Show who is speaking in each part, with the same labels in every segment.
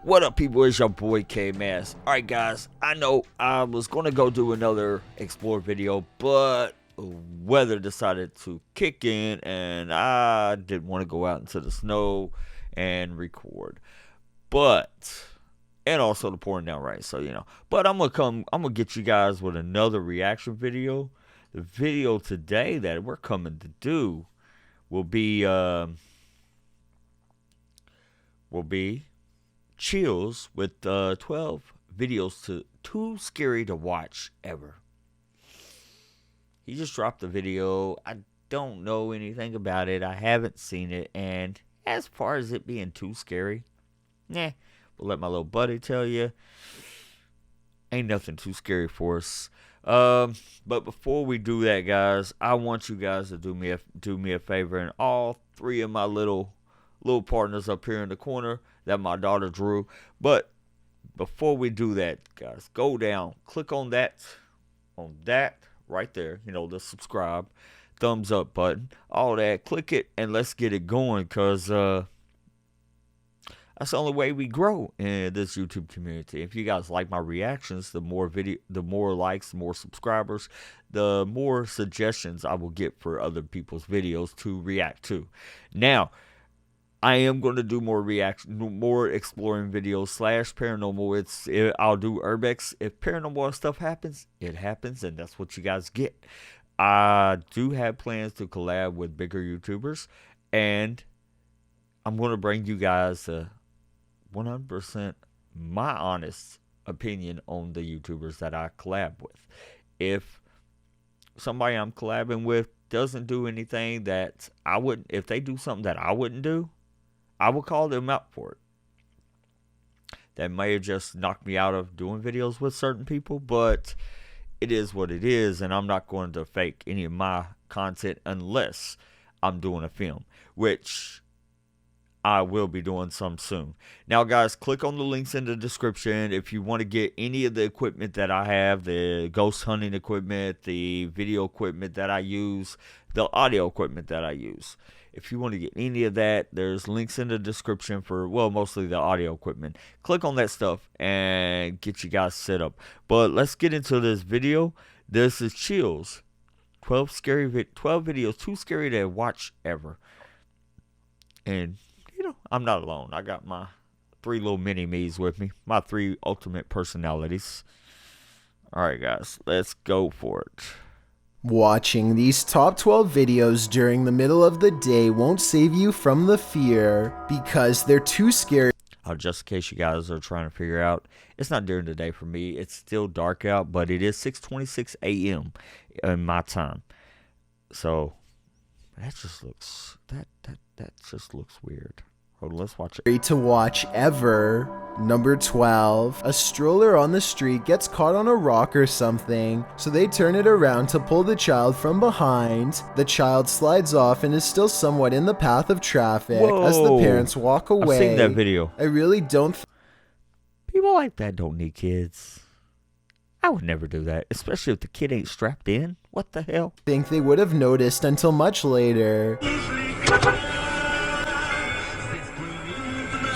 Speaker 1: What up, people? It's your boy K-Mass. Alright, guys, I know I was going to go do another explore video, but weather decided to kick in, and I didn't want to go out into the snow and record. And also the pouring down rain, so But I'm gonna get you guys with another reaction video. The video today that we're coming to do will be chills with 12 videos too scary to watch ever. He just dropped the video. I don't know anything about it. I haven't seen it, and as far as it being too scary, we'll let my little buddy tell you. Ain't nothing too scary for us. But before we do that, guys, I want you guys to do me a favor, and all three of my little partners up here in the corner that my daughter drew. But before we do that, guys, go down, click on that right there, the subscribe, thumbs up button, all that. Click it and let's get it going, because that's the only way we grow in this YouTube community. If you guys like my reactions, the more likes, the more subscribers, the more suggestions I will get for other people's videos to react to. Now, I am going to do more exploring videos / paranormal. I'll do urbex. If paranormal stuff happens, it happens, and that's what you guys get. I do have plans to collab with bigger YouTubers, and I'm going to bring you guys 100% my honest opinion on the YouTubers that I collab with. If somebody I'm collabing with doesn't do anything that I wouldn't, if they do something that I wouldn't do, I will call them out for it. That may have just knocked me out of doing videos with certain people, but it is what it is, and I'm not going to fake any of my content unless I'm doing a film, which I will be doing some soon. Now, guys, click on the links in the description if you want to get any of the equipment that I have, the ghost hunting equipment, the video equipment that I use, the audio equipment that I use. If you want to get any of that, there's links in the description for, well, mostly the audio equipment. Click on that stuff and get you guys set up. But let's get into this video. This is Chills. 12 videos too scary to watch ever. And I'm not alone. I got my 3 little mini-me's with me. My 3 ultimate personalities. Alright, guys. Let's go for it.
Speaker 2: Watching these top 12 videos during the middle of the day won't save you from the fear because they're too scary.
Speaker 1: Just in case you guys are trying to figure out, it's not during the day for me. It's still dark out, but it is 6:26 a.m. in my time. So that just looks weird. Hold on, let's watch it.
Speaker 2: To watch ever. Number 12. A stroller on the street gets caught on a rock or something, so they turn it around to pull the child from behind. The child slides off and is still somewhat in the path of traffic. Whoa. As the parents walk away.
Speaker 1: I've seen that video.
Speaker 2: I really don't.
Speaker 1: People like that don't need kids. I would never do that, especially if the kid ain't strapped in. What the hell?
Speaker 2: Think they would have noticed until much later.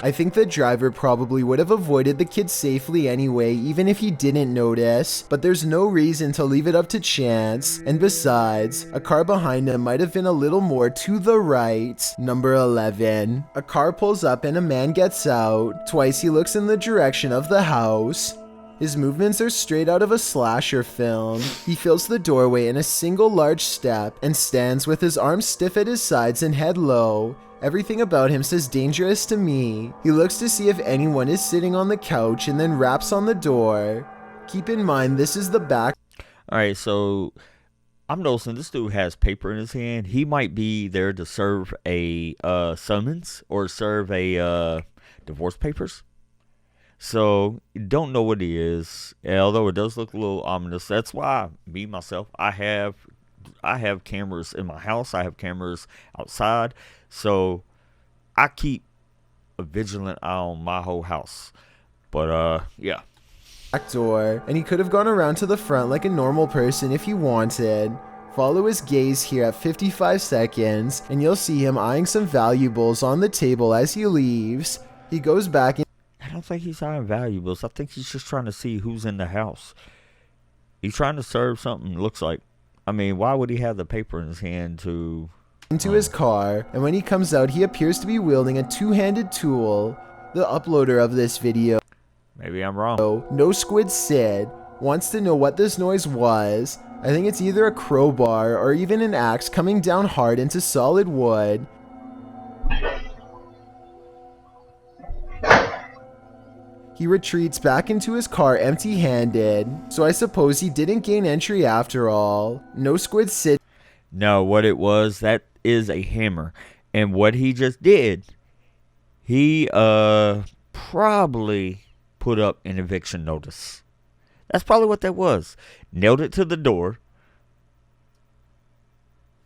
Speaker 2: I think the driver probably would have avoided the kid safely anyway, even if he didn't notice, but there's no reason to leave it up to chance. And besides, a car behind him might have been a little more to the right. Number 11. A car pulls up and a man gets out. Twice he looks in the direction of the house. His movements are straight out of a slasher film. He fills the doorway in a single large step and stands with his arms stiff at his sides and head low. Everything about him says dangerous to me. He looks to see if anyone is sitting on the couch and then raps on the door. Keep in mind, this is the back.
Speaker 1: Alright, so I'm noticing this dude has paper in his hand. He might be there to serve a summons or serve a divorce papers. So, don't know what he is. Although it does look a little ominous. That's why, I have cameras in my house. I have cameras outside. So, I keep a vigilant eye on my whole house. But, yeah.
Speaker 2: Back door. And he could have gone around to the front like a normal person if he wanted. Follow his gaze here at 55 seconds, and you'll see him eyeing some valuables on the table as he leaves. He goes back and
Speaker 1: don't think he's hiding valuables. I think he's just trying to see who's in the house. He's trying to serve something, looks like. I mean, why would he have the paper in his hand to...
Speaker 2: into his car, and when he comes out, he appears to be wielding a two-handed tool. The uploader of this video,
Speaker 1: Maybe I'm wrong.
Speaker 2: No Squid Sid, wants to know what this noise was. I think it's either a crowbar or even an axe coming down hard into solid wood. He retreats back into his car empty-handed, so I suppose he didn't gain entry after all. No Squid Sid.
Speaker 1: No, what it was, that is a hammer. And what he just did, he probably put up an eviction notice. That's probably what that was. Nailed it to the door.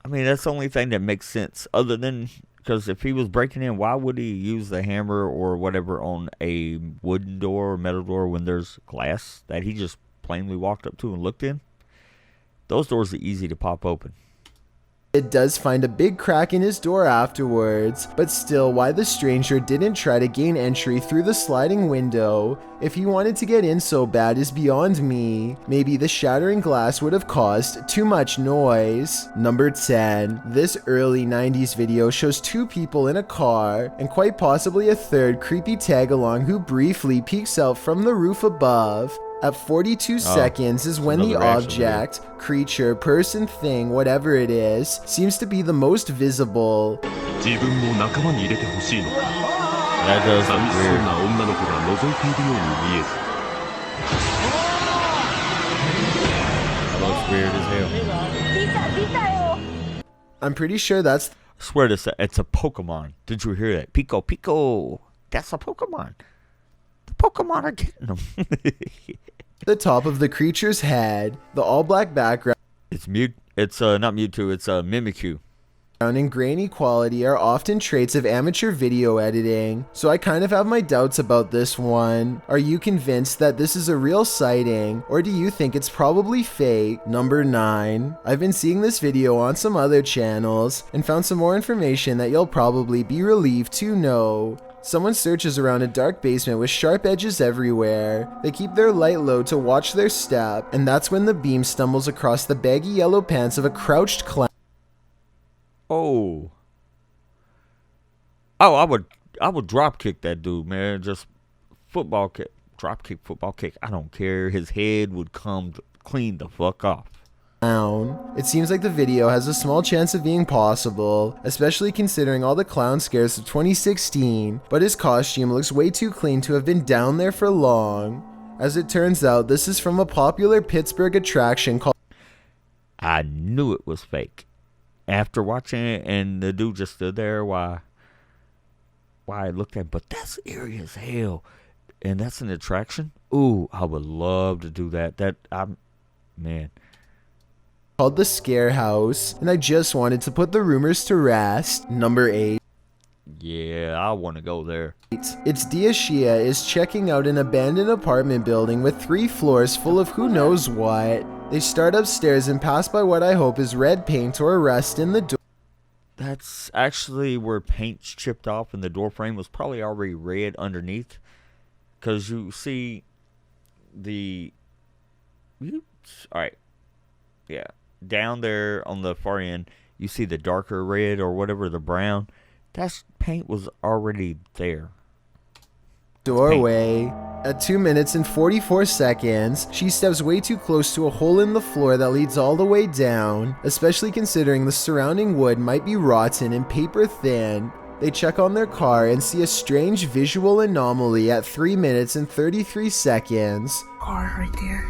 Speaker 1: I mean, that's the only thing that makes sense. Other than, because if he was breaking in, why would he use the hammer or whatever on a wooden door or metal door when there's glass that he just plainly walked up to and looked in? Those doors are easy to pop open.
Speaker 2: It does find a big crack in his door afterwards, but still, why the stranger didn't try to gain entry through the sliding window, if he wanted to get in so bad, is beyond me. Maybe the shattering glass would have caused too much noise. Number 10. This early 90s video shows two people in a car, and quite possibly a third creepy tag-along who briefly peeks out from the roof above. At 42 seconds is when the object, creature, person, thing, whatever it is, seems to be the most visible.
Speaker 1: That does look weird. That looks weird as hell.
Speaker 2: I'm pretty sure that's...
Speaker 1: I swear it's a Pokemon. Did you hear that? Pico, Pico. That's a Pokemon. The Pokemon are getting them.
Speaker 2: the top of the creature's head, the all-black background.
Speaker 1: It's not Mewtwo, it's Mimikyu.
Speaker 2: And grainy quality are often traits of amateur video editing, so I kind of have my doubts about this one. Are you convinced that this is a real sighting, or do you think it's probably fake? Number 9. I've been seeing this video on some other channels, and found some more information that you'll probably be relieved to know. Someone searches around a dark basement with sharp edges everywhere. They keep their light low to watch their step, and that's when the beam stumbles across the baggy yellow pants of a crouched clown.
Speaker 1: Oh, I would drop kick that dude, man. Just football kick, drop kick, football kick. I don't care. His head would come clean the fuck off.
Speaker 2: It seems like the video has a small chance of being possible, especially considering all the clown scares of 2016, but his costume looks way too clean to have been down there for long. As it turns out, this is from a popular Pittsburgh attraction called...
Speaker 1: I knew it was fake. After watching it, and the dude just stood there while I looked at him. But that's eerie as hell. And that's an attraction? Ooh, I would love to do that. Man.
Speaker 2: Called the Scare House, and I just wanted to put the rumors to rest. Number 8.
Speaker 1: Yeah, I want to go there.
Speaker 2: It's Diashia is checking out an abandoned apartment building with 3 floors full of who knows what. They start upstairs and pass by what I hope is red paint or a rust in the door.
Speaker 1: That's actually where paint's chipped off and the door frame was probably already red underneath. Because you see alright. Yeah. Down there on the far end, you see the darker red or whatever, the brown. That paint was already there.
Speaker 2: Doorway. At 2 minutes and 44 seconds, she steps way too close to a hole in the floor that leads all the way down, especially considering the surrounding wood might be rotten and paper thin. They check on their car and see a strange visual anomaly at 3 minutes and 33 seconds.
Speaker 3: Car right there.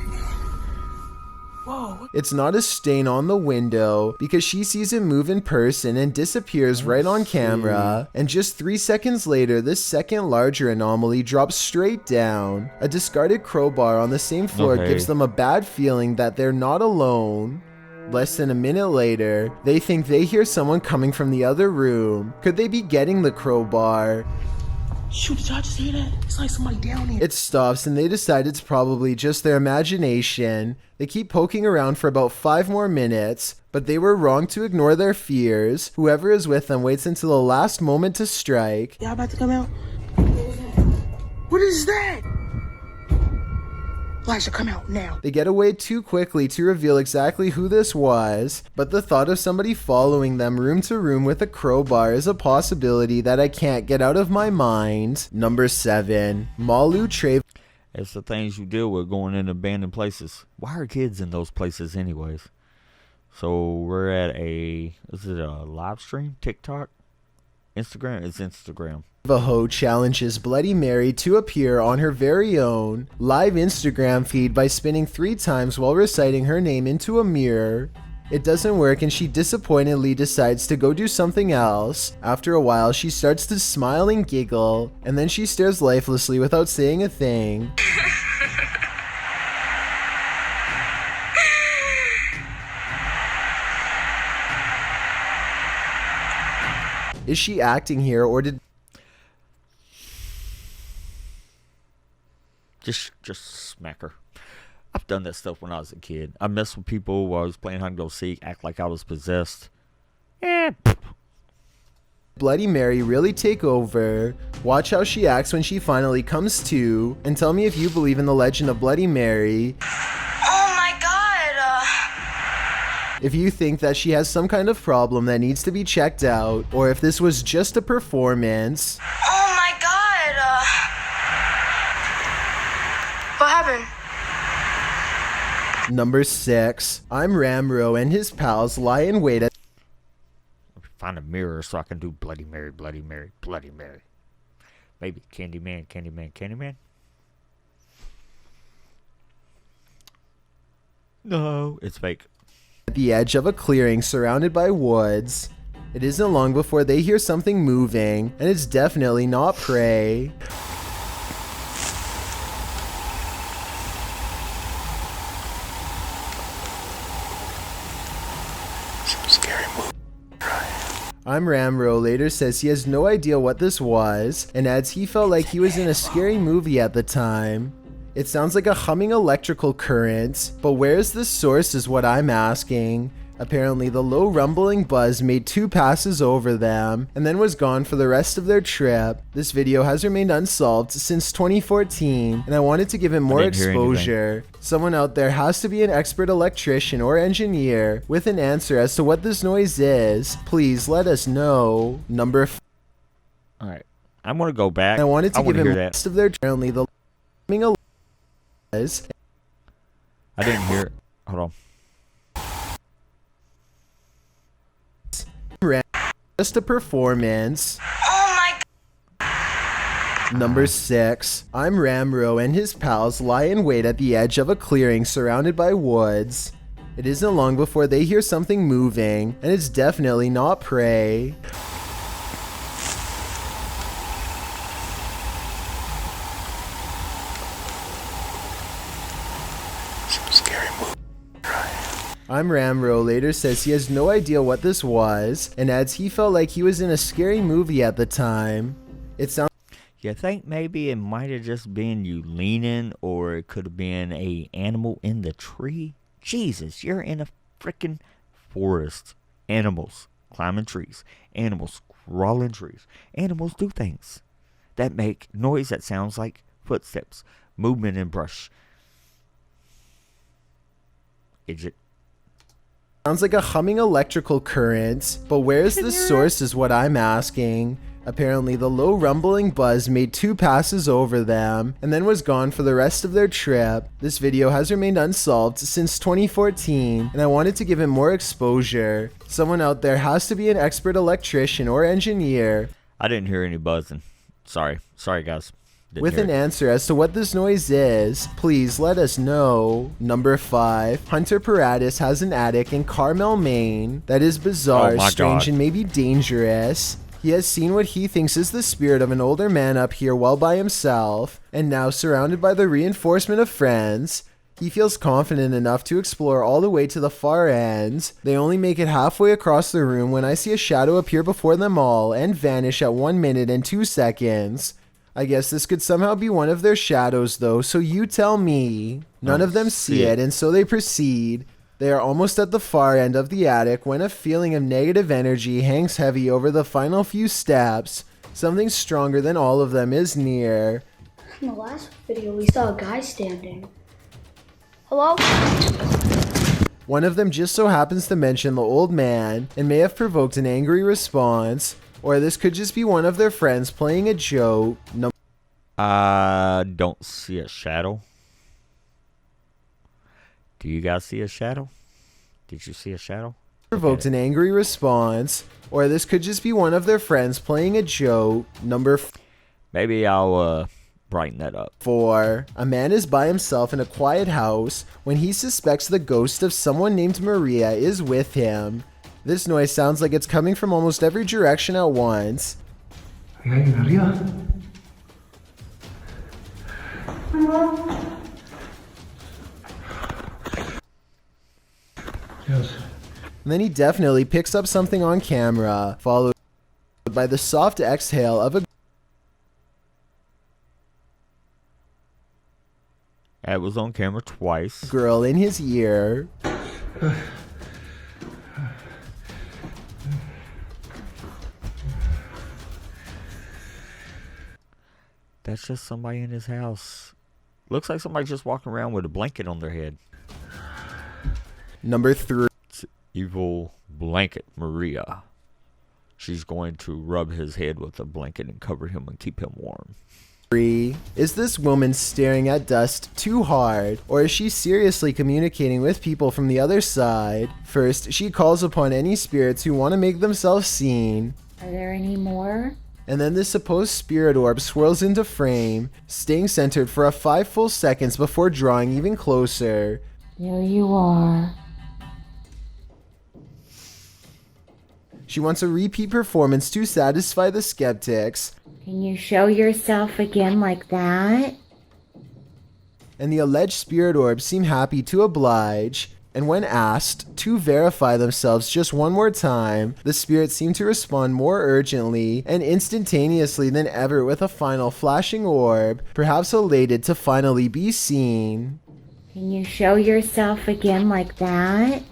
Speaker 3: Whoa.
Speaker 2: It's not a stain on the window because she sees it move in person and disappears right on camera. And just 3 seconds later, this second larger anomaly drops straight down. A discarded crowbar on the same floor gives them a bad feeling that they're not alone. Less than a minute later, they think they hear someone coming from the other room. Could they be getting the crowbar?
Speaker 3: Shoot, did y'all just hear that? It's like somebody down here.
Speaker 2: It stops and they decide it's probably just their imagination. They keep poking around for about 5 more minutes, but they were wrong to ignore their fears. Whoever is with them waits until the last moment to strike.
Speaker 3: Y'all about to come out? What is that? Elijah, come out now.
Speaker 2: They get away too quickly to reveal exactly who this was, but the thought of somebody following them room to room with a crowbar is a possibility that I can't get out of my mind. Number 7. Malu Trey.
Speaker 1: It's the things you deal with going in abandoned places. Why are kids in those places anyways? So we're at is it a live stream? TikTok? Instagram? It's Instagram.
Speaker 2: Navajo challenges Bloody Mary to appear on her very own live Instagram feed by spinning 3 times while reciting her name into a mirror. It doesn't work and she disappointedly decides to go do something else. After a while, she starts to smile and giggle, and then she stares lifelessly without saying a thing. Is she acting here, or did...
Speaker 1: Just smack her. I've done that stuff when I was a kid. I messed with people while I was playing hide and go seek, act like I was possessed.
Speaker 2: Bloody Mary really take over? Watch how she acts when she finally comes to, and tell me if you believe in the legend of Bloody Mary.
Speaker 4: Oh my god!
Speaker 2: If you think that she has some kind of problem that needs to be checked out, or if this was just a performance.
Speaker 4: Oh my god! What happened?
Speaker 2: Number 6. I'm Ramro and his pals lie in wait at...
Speaker 1: Find a mirror so I can do Bloody Mary, Bloody Mary, Bloody Mary. Maybe Candyman, Candyman, Candyman. No, it's fake.
Speaker 2: At the edge of a clearing surrounded by woods. It isn't long before they hear something moving, and it's definitely not prey.
Speaker 3: Some scary movie.
Speaker 2: I'm Ramro later says he has no idea what this was, and adds he felt like he was in a scary movie at the time. It sounds like a humming electrical current, but where's the source is what I'm asking. Apparently the low rumbling buzz made 2 passes over them, and then was gone for the rest of their trip. This video has remained unsolved since 2014, and I wanted to give it more exposure. Someone out there has to be an expert electrician or engineer with an answer as to what this noise is. Please let us know. Number 5.
Speaker 1: Alright, I'm going to go back.
Speaker 2: I wanted to give him
Speaker 1: hear
Speaker 2: the
Speaker 1: that.
Speaker 2: rest of their apparently the buzz.
Speaker 1: I didn't hear it. Hold on.
Speaker 2: Just a performance.
Speaker 4: Oh my
Speaker 2: Number 6. I'm Ramro and his pals lie in wait at the edge of a clearing surrounded by woods. It isn't long before they hear something moving, and it's definitely not prey.
Speaker 3: Some scary movie.
Speaker 2: I'm Ramro later says he has no idea what this was, and adds he felt like he was in a scary movie at the time. It sounds...
Speaker 1: You think maybe it might have just been you leaning, or it could have been a animal in the tree? Jesus, you're in a freaking forest. Animals climbing trees. Animals crawling trees. Animals do things that make noise that sounds like footsteps, movement in brush. Idiot.
Speaker 2: Sounds like a humming electrical current, but where's the source is what I'm asking. Apparently the low rumbling buzz made 2 passes over them, and then was gone for the rest of their trip. This video has remained unsolved since 2014, and I wanted to give it more exposure. Someone out there has to be an expert electrician or engineer
Speaker 1: I didn't hear any buzzing. Sorry guys. Didn't
Speaker 2: with
Speaker 1: hear
Speaker 2: an
Speaker 1: it.
Speaker 2: answer as to what this noise is. Please let us know. Number 5. Hunter Paratus has an attic in Carmel, Maine that is bizarre,
Speaker 1: Oh my
Speaker 2: strange,
Speaker 1: God.
Speaker 2: and maybe dangerous. He has seen what he thinks is the spirit of an older man up here while by himself, and now surrounded by the reinforcement of friends. He feels confident enough to explore all the way to the far end. They only make it halfway across the room when I see a shadow appear before them all and vanish at 1 minute and 2 seconds. I guess this could somehow be one of their shadows though, so you tell me. None of them see it, and so they proceed. They are almost at the far end of the attic when a feeling of negative energy hangs heavy over the final few steps. Something stronger than all of them is near.
Speaker 5: In the last video, we saw a guy standing. Hello?
Speaker 2: One of them just so happens to mention the old man and may have provoked an angry response, or this could just be one of their friends playing a joke.
Speaker 1: I don't see a shadow. Do you guys see a shadow? Did you see a shadow?
Speaker 2: Provoked an angry response, or this could just be one of their friends playing a joke.
Speaker 1: Maybe I'll brighten that up.
Speaker 2: 4. A man is by himself in a quiet house when he suspects the ghost of someone named Maria is with him. This noise sounds like it's coming from almost every direction at once.
Speaker 6: ¿Hay alguien arriba? Dios.
Speaker 2: And then he definitely picks up something on camera, followed by the soft exhale of a
Speaker 1: That was on camera twice.
Speaker 2: girl in his ear.
Speaker 1: That's just somebody in his house. Looks like somebody just walking around with a blanket on their head.
Speaker 2: Number 3.
Speaker 1: Evil blanket Maria. She's going to rub his head with a blanket and cover him and keep him warm.
Speaker 2: Is this woman staring at dust too hard, or is she seriously communicating with people from the other side? First, she calls upon any spirits who want to make themselves seen.
Speaker 7: Are there any more?
Speaker 2: And then this supposed spirit orb swirls into frame, staying centered for a 5 full seconds before drawing even closer.
Speaker 7: There you are.
Speaker 2: She wants a repeat performance to satisfy the skeptics.
Speaker 7: Can you show yourself again like that?
Speaker 2: And the alleged spirit orbs seem happy to oblige, and when asked to verify themselves just one more time, the spirits seem to respond more urgently and instantaneously than ever with a final flashing orb, perhaps elated to finally be seen.
Speaker 7: Can you show yourself again like that?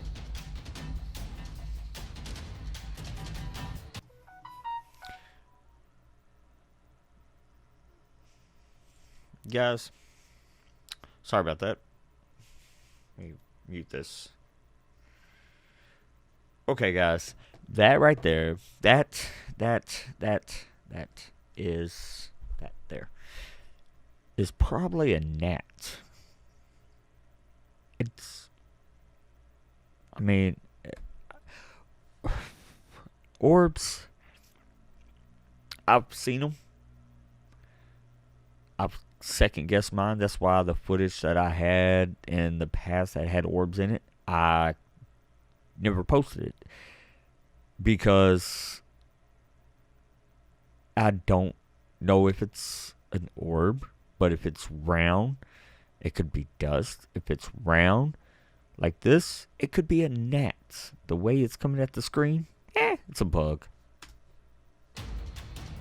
Speaker 1: Guys, sorry about that. Let me mute this. Okay, guys, that right there, that is probably a gnat. I mean, orbs, I've seen them. I've second guessed mine. That's why the footage that I had in the past that had orbs in it, I never posted it. Because I don't know if it's an orb, but if it's round, it could be dust. If it's round, like this, it could be a gnat. The way it's coming at the screen, it's a bug.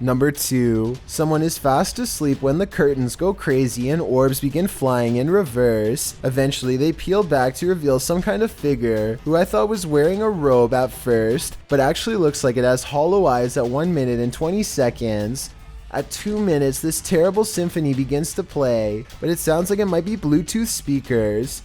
Speaker 2: Number 2. Someone is fast asleep when the curtains go crazy and orbs begin flying in reverse. Eventually, they peel back to reveal some kind of figure who I thought was wearing a robe at first, but actually looks like it has hollow eyes at 1 minute and 20 seconds. At 2 minutes, this terrible symphony begins to play, but it sounds like it might be Bluetooth speakers.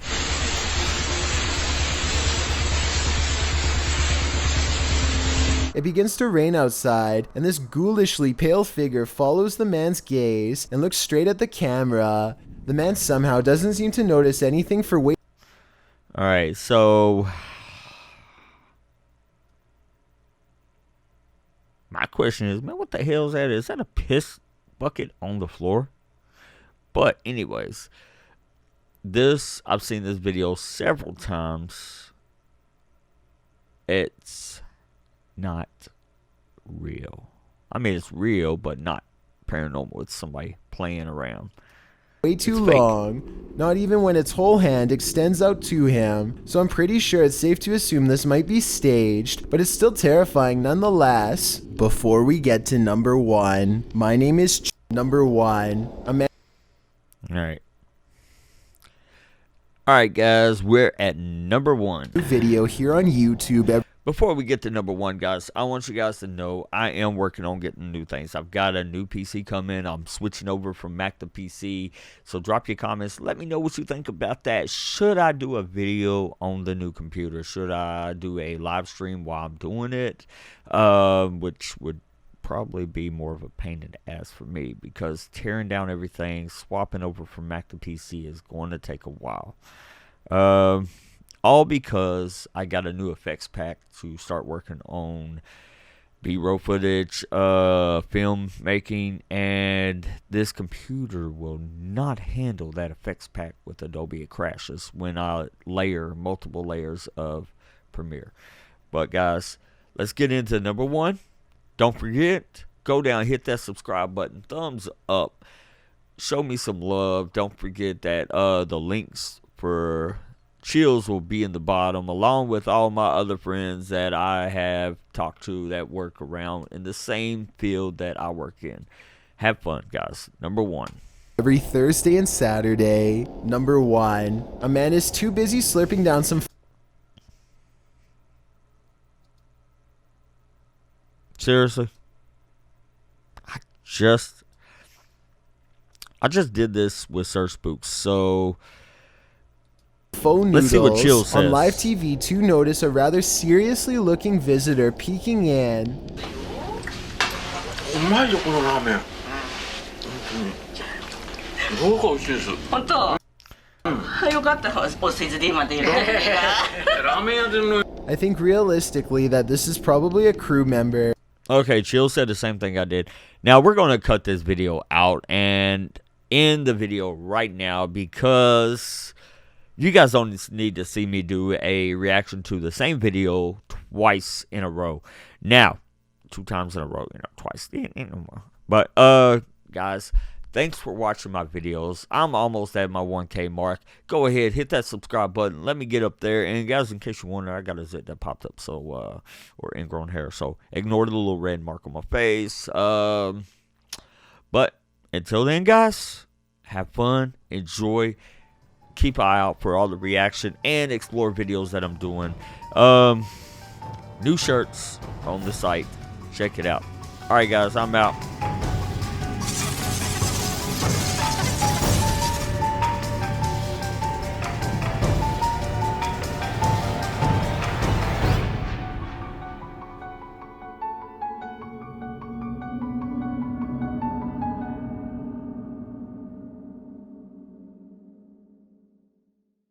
Speaker 2: It begins to rain outside, and this ghoulishly pale figure follows the man's gaze and looks straight at the camera. The man somehow doesn't seem to notice anything for way.
Speaker 1: Alright, so my question is, man, what the hell is that? Is that a piss bucket on the floor? But anyways, I've seen this video several times. It's not real. I mean, it's real, but not paranormal. It's somebody playing around.
Speaker 2: Way too long, not even when its whole hand extends out to him, so I'm pretty sure it's safe to assume this might be staged, but it's still terrifying nonetheless. Before we get to number 1, my name is Number 1, a man.
Speaker 1: Alright guys, we're at number 1.
Speaker 2: Video here on YouTube.
Speaker 1: Before we get to number one, guys, I want you guys to know I am working on getting new things. I've got a new PC coming. I'm switching over from Mac to PC. So drop your comments. Let me know what you think about that. Should I do a video on the new computer? Should I do a live stream while I'm doing it? Which would probably be more of a pain in the ass for me, because tearing down everything, swapping over from Mac to PC is going to take a while. All because I got a new effects pack to start working on B-roll footage, film making, and this computer will not handle that effects pack with Adobe. It crashes when I layer multiple layers of Premiere. But guys, let's get into number one. Don't forget, go down, hit that subscribe button, thumbs up, show me some love. Don't forget that the links for Chills will be in the bottom, along with all my other friends that I have talked to that work around in the same field that I work in. Have fun, guys. Number one.
Speaker 2: Every Thursday and Saturday. Number 1. A man is too busy slurping down some
Speaker 1: Seriously? I just did this with Sir Spooks, so
Speaker 2: faux
Speaker 1: let's see what Chill
Speaker 2: noodles
Speaker 1: says.
Speaker 2: on live TV to notice a rather seriously looking visitor peeking in.
Speaker 3: うまいよこのラーメン。すごく美味しいです。
Speaker 8: 本当。よかったお世辞で今で言うの。
Speaker 3: ラーメン屋での
Speaker 2: I think realistically that this is probably a crew member.
Speaker 1: Okay, Chill said the same thing I did. Now, we're going to cut this video out and end the video right now, because you guys don't need to see me do a reaction to the same video twice in a row. Now, 2 times in a row, twice. But, guys, thanks for watching my videos. I'm almost at my 1K mark. Go ahead, hit that subscribe button. Let me get up there. And, guys, in case you wonder, I got a zit that popped up, so, or ingrown hair. So, ignore the little red mark on my face. But, until then, guys, have fun, enjoy. Keep an eye out for all the reaction and explore videos that I'm doing. New shirts on the site. Check it out. Alright, guys, I'm out.